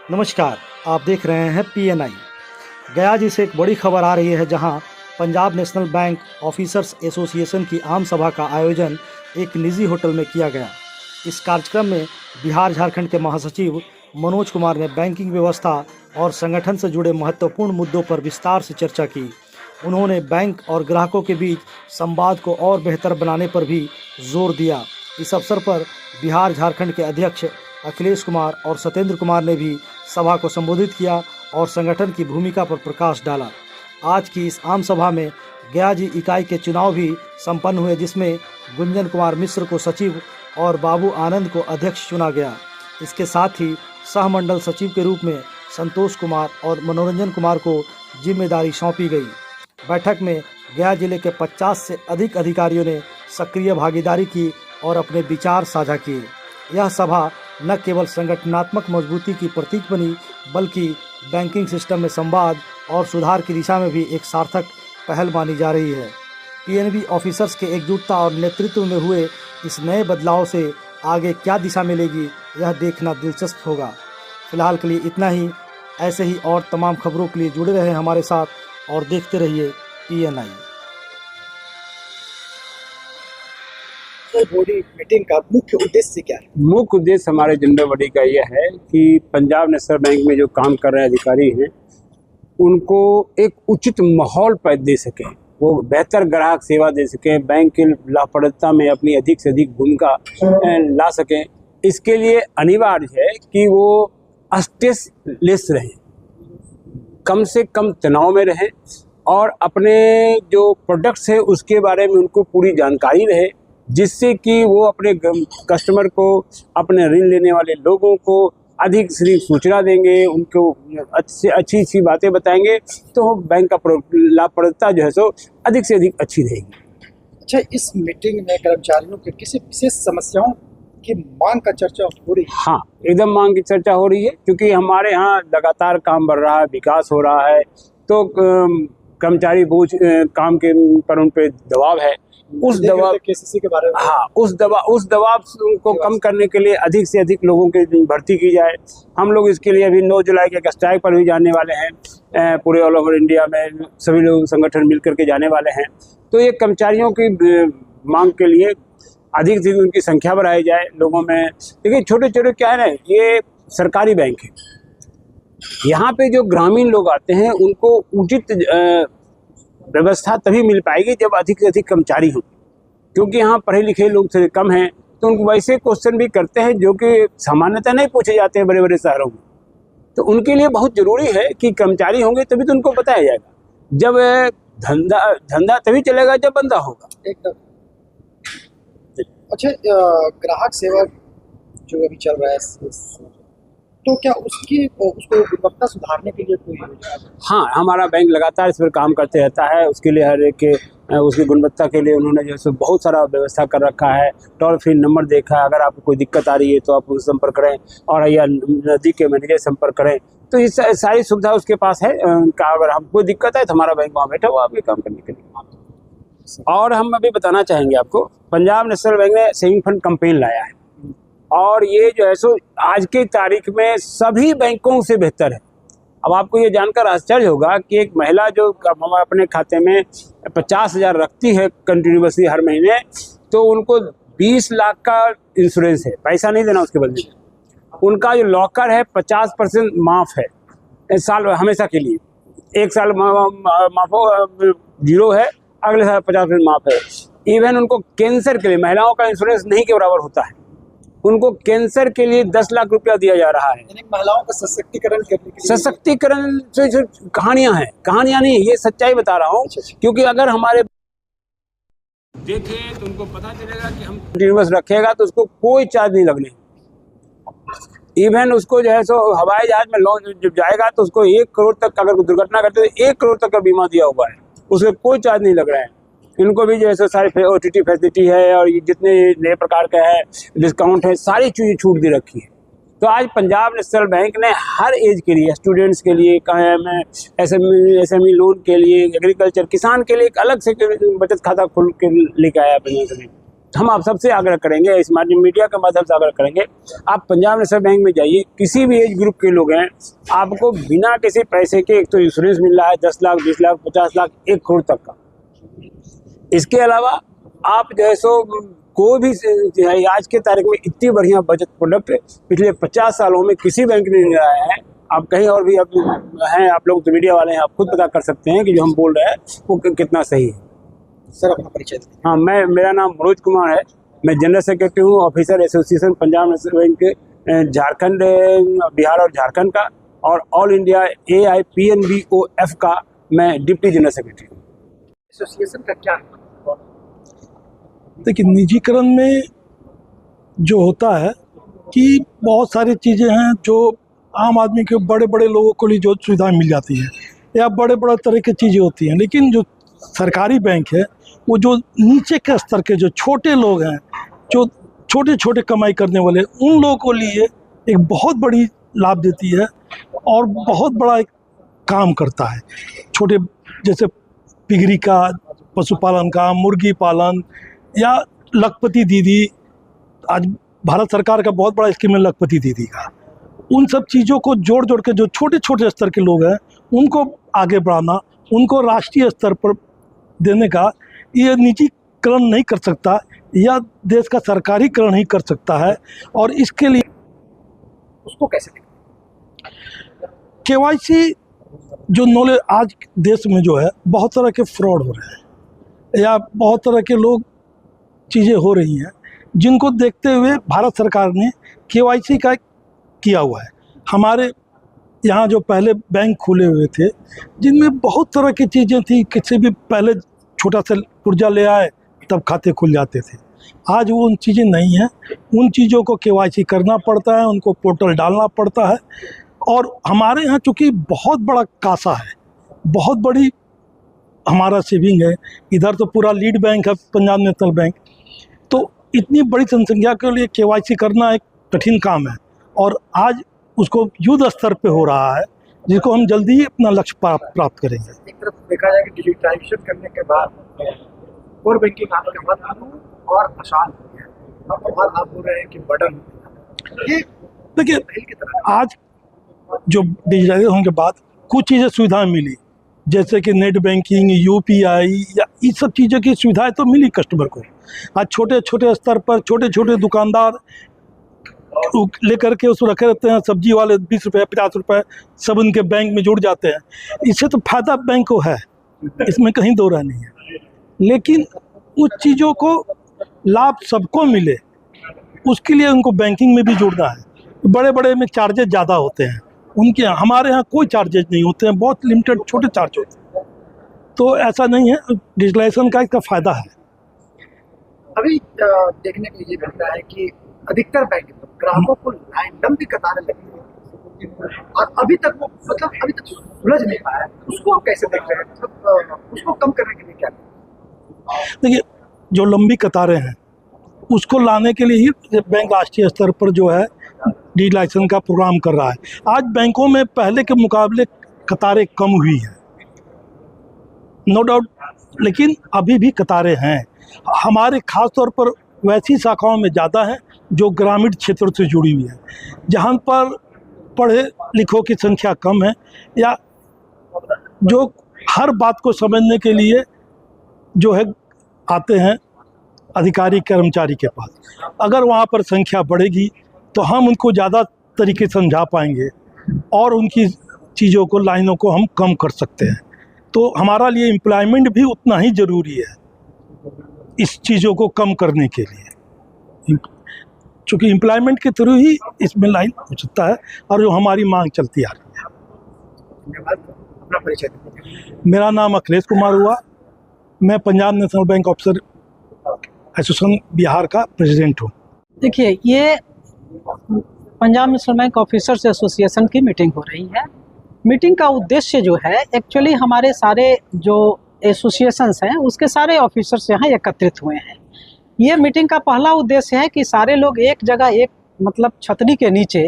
नमस्कार, आप देख रहे हैं PNI। गया जी से एक बड़ी खबर आ रही है, जहां Punjab national bank officers association की आम सभा का आयोजन एक निजी होटल में किया गया। इस कार्यक्रम में बिहार झारखंड के महासचिव मनोज कुमार ने बैंकिंग व्यवस्था और संगठन से जुड़े महत्वपूर्ण मुद्दों पर विस्तार से चर्चा की। उन्होंने बैंक और ग्राहकों के बीच संवाद को और बेहतर बनाने पर भी जोर दिया। इस अवसर पर बिहार झारखंड के अध्यक्ष अखिलेश कुमार और सत्येंद्र कुमार ने भी सभा को संबोधित किया और संगठन की भूमिका पर प्रकाश डाला। आज की इस आम सभा में गया जी इकाई के चुनाव भी संपन्न हुए, जिसमें गुंजन कुमार मिश्र को सचिव और बाबू आनंद को अध्यक्ष चुना गया। इसके साथ ही सहमंडल सचिव के रूप में संतोष कुमार और मनोरंजन कुमार को जिम्मेदारी सौंपी गई। बैठक में गया जिले के 50 से अधिक अधिकारियों ने सक्रिय भागीदारी की और अपने विचार साझा किए। यह सभा न केवल संगठनात्मक मजबूती की प्रतीक बनी, बल्कि बैंकिंग सिस्टम में संवाद और सुधार की दिशा में भी एक सार्थक पहल मानी जा रही है। PNB ऑफिसर्स के एकजुटता और नेतृत्व में हुए इस नए बदलाव से आगे क्या दिशा मिलेगी, यह देखना दिलचस्प होगा। फिलहाल के लिए इतना ही। ऐसे ही और तमाम खबरों के लिए जुड़े रहें हमारे साथ और देखते रहिए PNI। बॉडी मीटिंग का मुख्य उद्देश्य क्या है? मुख्य उद्देश्य हमारे जनरल बॉडी का यह है कि पंजाब नेशनल बैंक में जो काम कर रहे अधिकारी हैं उनको एक उचित माहौल पैदा दे सकें, वो बेहतर ग्राहक सेवा दे सकें, बैंक की लाभप्रदता में अपनी अधिक से अधिक भूमिका ला सकें। इसके लिए अनिवार्य है कि वो स्ट्रेस लेस रहें, कम से कम तनाव में रहें और अपने जो प्रोडक्ट्स है उसके बारे में उनको पूरी जानकारी रहे, जिससे कि वो अपने कस्टमर को, अपने ऋण लेने वाले लोगों को अधिक से अधिक सूचना देंगे, उनको अच्छी बातें बताएंगे, तो बैंक का लाभप्रदता जो है सो अधिक से अधिक अच्छी रहेगी। अच्छा, इस मीटिंग में कर्मचारियों के किसी विशेष समस्याओं की मांग का चर्चा हो रही है? हाँ, एकदम मांग की चर्चा हो रही है, क्योंकि हमारे यहाँ लगातार काम बढ़ रहा है, विकास हो रहा है, तो कर्मचारी बोझ काम के पर उन पर दबाव है। उस दबाव KCC के बारे में, हाँ, उस दबाव को कम करने के लिए अधिक से अधिक लोगों की भर्ती की जाए। हम लोग इसके लिए अभी 9 जुलाई के स्ट्राइक पर भी जाने वाले हैं। पूरे ऑल ओवर इंडिया में सभी लोग संगठन मिल करके जाने वाले हैं। तो ये कर्मचारियों की मांग के लिए अधिक से अधिक उनकी संख्या बढ़ाई जाए लोगों में। देखिए, छोटे छोटे क्या है ना, ये सरकारी बैंक है, यहाँ पे जो ग्रामीण लोग आते हैं उनको उचित व्यवस्था तभी मिल पाएगी जब अधिक से अधिक कर्मचारी हों, क्योंकि यहाँ पढ़े लिखे लोग से कम हैं, तो उनको वैसे क्वेश्चन भी करते हैं जो कि सामान्यतः नहीं पूछे जाते हैं बड़े बड़े शहरों में। तो उनके लिए बहुत ज़रूरी है कि कर्मचारी होंगे तभी तो उनको बताया जाएगा। जब धंधा तभी चलेगा जब बंदा होगा। एकदम। अच्छा, ग्राहक सेवा जो अभी चल रहा है, तो क्या उसको गुणवत्ता सुधारने के लिए कोई योजना है? हाँ, हमारा बैंक लगातार इस पर काम करते रहता है। उसके लिए हर एक उसकी गुणवत्ता के लिए उन्होंने जो है बहुत सारा व्यवस्था कर रखा है। टोल फ्री नंबर देखा है, अगर आपको कोई दिक्कत आ रही है तो आप उससे संपर्क करें, और या नज़दीक के मैनेजर संपर्क करें। तो ये सारी सुविधा उसके पास है। अगर हमको दिक्कत है तो हमारा बैंक वहाँ बैठा हुआ आपके काम करने के लिए। और हम अभी बताना चाहेंगे आपको, पंजाब नेशनल बैंक ने सेविंग फंड कैंपेन लाया है, और ये जो है सो आज की तारीख में सभी बैंकों से बेहतर है। अब आपको ये जानकर आश्चर्य होगा कि एक महिला जो अपने खाते में 50,000 रखती है कंटिन्यूसली हर महीने, तो उनको 20 लाख का इंश्योरेंस है, पैसा नहीं देना उसके बदले। उनका जो लॉकर है 50% माफ़ है साल, हमेशा के लिए। एक साल माफ हो, 0 है, अगले साल 50% माफ़ है। इवन उनको कैंसर के लिए, महिलाओं का इंश्योरेंस नहीं के बराबर होता है, उनको कैंसर के लिए 10 लाख रुपया दिया जा रहा है। महिलाओं का सशक्तिकरण करने के लिए। सशक्तिकरण से जो कहानियां हैं, कहानियां नहीं, ये सच्चाई बता रहा हूँ। क्योंकि अगर हमारे देखें तो उनको पता चलेगा कि हम कंटिन्यूअस रखेगा तो उसको कोई चार्ज नहीं लगने। इवन उसको जो है सो हवाई जहाज में लॉन्च जब जाएगा तो उसको 1 करोड़ तक, अगर दुर्घटना करते तो 1 करोड़ तक का बीमा दिया हुआ है, उसको कोई चार्ज नहीं लग रहा है। इनको भी जो है सारी OTT फैसिलिटी है, और ये जितने नए प्रकार का है डिस्काउंट है, सारी चीज़ें छूट दे रखी है। तो आज पंजाब नेशनल बैंक ने हर एज के लिए, स्टूडेंट्स के लिए, SME लोन के लिए, एग्रीकल्चर किसान के लिए एक अलग से बचत खाता खोल के लेके आया पंजाब बैंक। हम आप सबसे आग्रह करेंगे, स्मार्ट मीडिया के माध्यम से आग्रह करेंगे, आप पंजाब नेशनल बैंक में जाइए, किसी भी एज ग्रुप के लोग हैं, आपको बिना किसी पैसे के एक तो इंश्योरेंस मिल रहा है 10 लाख, 20 लाख, 50 लाख, 1 करोड़ तक का। इसके अलावा आप जो है सो कोई भी जो है आज के तारीख में इतनी बढ़िया बचत प्रोडक्ट पिछले 50 सालों में किसी बैंक ने नहीं लाया है। आप कहीं और भी हैं, आप लोग तो मीडिया वाले हैं, आप खुद पता कर सकते हैं कि जो हम बोल रहे हैं वो कितना सही है। सर अपना परिचय दें। हाँ, मेरा नाम मनोज कुमार है, मैं जनरल सेक्रेटरी हूँ officer association Punjab national bank के झारखंड, बिहार और झारखंड का, और ऑल इंडिया AIPNBOF का मैं डिप्टी जनरल सेक्रेटरी हूँ। एसोसिएशन का क्या है? देखिए, निजीकरण में जो होता है कि बहुत सारी चीज़ें हैं जो आम आदमी के बड़े बड़े लोगों को लिए जो सुविधाएं मिल जाती हैं या बड़े बड़े तरह की चीज़ें होती हैं, लेकिन जो सरकारी बैंक है वो जो नीचे के स्तर के जो छोटे लोग हैं, जो छोटे छोटे कमाई करने वाले, उन लोगों को लिए एक बहुत बड़ी लाभ देती है और बहुत बड़ा एक काम करता है। छोटे जैसे पिगरी का, पशुपालन का, मुर्गी पालन या लखपति दीदी, आज भारत सरकार का बहुत बड़ा स्कीम है लखपति दीदी का, उन सब चीज़ों को जोड़ जोड़ के जो छोटे छोटे स्तर के लोग हैं उनको आगे बढ़ाना, उनको राष्ट्रीय स्तर पर देने का, ये निजीकरण नहीं कर सकता, या देश का सरकारीकरण ही कर सकता है। और इसके लिए उसको कैसे देखें? KYC जो नॉलेज आज देश में जो है, बहुत तरह के फ्रॉड हो रहे हैं या बहुत तरह के लोग चीज़ें हो रही हैं, जिनको देखते हुए भारत सरकार ने KYC का किया हुआ है। हमारे यहाँ जो पहले बैंक खुले हुए थे, जिनमें बहुत तरह की चीज़ें थी, किसी भी पहले छोटा सा पुर्जा ले आए तब खाते खुल जाते थे। आज वो उन चीज़ें नहीं हैं, उन चीज़ों को KYC करना पड़ता है, उनको पोर्टल डालना पड़ता है। और हमारे यहाँ चूँकि बहुत बड़ा कासा है, बहुत बड़ी हमारा सेविंग है, इधर तो पूरा लीड बैंक है पंजाब नेशनल बैंक, तो इतनी बड़ी जनसंख्या के लिए KYC करना एक कठिन काम है, और आज उसको युद्ध स्तर पे हो रहा है, जिसको हम जल्दी ही अपना लक्ष्य प्राप्त करेंगे। एक तरफ देखा जाए कि डिजिटाइजेशन करने के बाद कोर बैंकिंग आने के बाद और आसान हो गया, अब और आप बोल रहे हैं कि बटन, ये देखिए, पहल की तरह आज जो डिजिटाइजेशन होने के बाद कुछ चीज़ें सुविधाएं मिली, जैसे कि नेट बैंकिंग, UPI या इस सब चीज़ों की सुविधाएं तो मिली कस्टमर को। आज छोटे छोटे स्तर पर छोटे छोटे दुकानदार लेकर के उसको रखे रहते हैं, सब्जी वाले 20 रुपये 50 रुपये सब उनके बैंक में जुड़ जाते हैं। इससे तो फायदा बैंक को है, इसमें कहीं दो राय नहीं है, लेकिन उस चीज़ों को लाभ सबको मिले उसके लिए उनको बैंकिंग में भी जुड़ना है। बड़े बड़े में चार्जेस ज़्यादा होते हैं, उनके हमारे यहाँ कोई चार्जेस नहीं होते हैं, बहुत लिमिटेड छोटे चार्ज होते हैं, तो ऐसा नहीं है। डिजिटलाइजेशन का इसका फ़ायदा है। अभी देखने को ये मिलता है कि अधिकतर बैंक ग्राहकों को लाइन लंबी कतारें लगी हैं और अभी तक वो अभी तक सुलझ नहीं पाया, उसको कैसे देख रहे हैं? उसको कम करने के लिए क्या करें? देखिए, जो लंबी कतारें हैं उसको लाने के लिए ही बैंक राष्ट्रीय स्तर पर जो है डिजिटलाइजेशन का प्रोग्राम कर रहा है। आज बैंकों में पहले के मुकाबले कतारें कम हुई हैं, नो डाउट, लेकिन अभी भी कतारें हैं। हमारे खास तौर पर वैसी शाखाओं में ज़्यादा हैं जो ग्रामीण क्षेत्रों से जुड़ी हुई है, जहाँ पर पढ़े लिखों की संख्या कम है, या जो हर बात को समझने के लिए जो है आते हैं अधिकारी कर्मचारी के पास। अगर वहाँ पर संख्या बढ़ेगी तो हम उनको ज़्यादा तरीके से समझा पाएंगे और उनकी चीज़ों को, लाइनों को हम कम कर सकते हैं। तो हमारा लिए एम्प्लॉयमेंट भी उतना ही ज़रूरी है इस चीज़ों को कम करने के लिए, चूँकि एम्प्लॉयमेंट के थ्रू ही इसमें लाइन हो सकता है और जो हमारी मांग चलती आ रही है। धन्यवाद। अपना परिचय दें। मेरा नाम अखिलेश कुमार हुआ, मैं Punjab national bank officer association Bihar का प्रेसिडेंट हूँ। देखिए, ये Punjab national bank officers association की मीटिंग हो रही है। मीटिंग का उद्देश्य जो है, एक्चुअली हमारे सारे जो एसोसिएशंस हैं उसके सारे ऑफिसर्स यहाँ एकत्रित हुए हैं। ये मीटिंग का पहला उद्देश्य है कि सारे लोग एक जगह, एक मतलब छतरी के नीचे,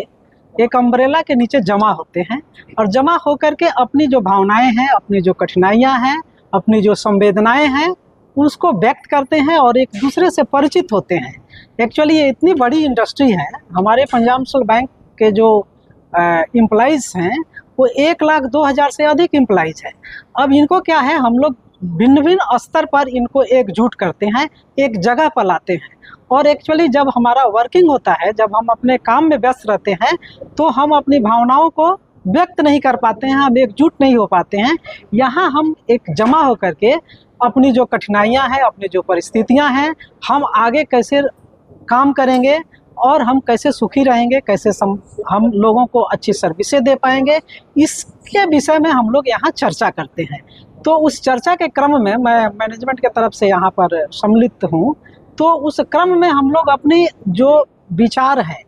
एक अम्ब्रेला के नीचे जमा होते हैं और जमा होकर के अपनी जो भावनाएं हैं, अपनी जो कठिनाइयां हैं, अपनी जो संवेदनाएं हैं, उसको व्यक्त करते हैं और एक दूसरे से परिचित होते हैं। एक्चुअली ये इतनी बड़ी इंडस्ट्री है, हमारे पंजाब नेशनल बैंक के जो एम्प्लॉइज़ हैं वो 1,02,000 से अधिक एम्प्लॉइज़ हैं। अब इनको क्या है, हम लोग भिन्न भिन्न स्तर पर इनको एकजुट करते हैं, एक जगह पर लाते हैं। और एक्चुअली जब हमारा वर्किंग होता है, जब हम अपने काम में व्यस्त रहते हैं, तो हम अपनी भावनाओं को व्यक्त नहीं कर पाते हैं, हम एकजुट नहीं हो पाते हैं। यहाँ हम एक जमा होकर के अपनी जो कठिनाइयाँ हैं, अपनी जो परिस्थितियाँ हैं, हम आगे कैसे काम करेंगे और हम कैसे सुखी रहेंगे, कैसे हम लोगों को अच्छी सर्विसें दे पाएंगे, इसके विषय में हम लोग यहाँ चर्चा करते हैं। तो उस चर्चा के क्रम में मैं मैनेजमेंट की तरफ से यहाँ पर सम्मिलित हूँ। तो उस क्रम में हम लोग अपनी जो विचार है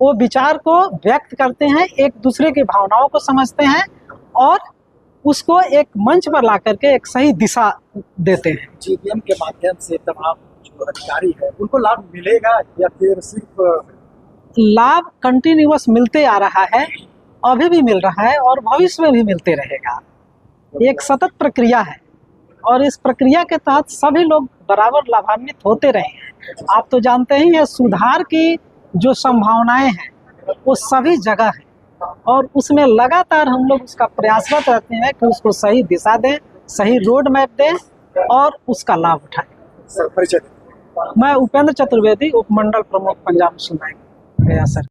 वो विचार को व्यक्त करते हैं, एक दूसरे की भावनाओं को समझते हैं और उसको एक मंच पर ला करके एक सही दिशा देते हैं। जीवीएम के माध्यम से तमाम जो अधिकारी है उनको लाभ मिलेगा या फिर सिर्फ लाभ कंटिन्यूअस मिलते आ रहा है, अभी भी मिल रहा है और भविष्य में भी मिलते रहेगा। एक सतत प्रक्रिया है और इस प्रक्रिया के तहत सभी लोग बराबर लाभान्वित होते रहे हैं। आप तो जानते ही हैं, सुधार की जो संभावनाएं हैं वो सभी जगह है और उसमें लगातार हम लोग उसका प्रयासरत रहते हैं कि उसको सही दिशा दें, सही रोड मैप दें और उसका लाभ उठाएं। सर परिचय। मैं उपेंद्र चतुर्वेदी, उपमंडल प्रमुख पंजाब नेशनल बैंक गया सर।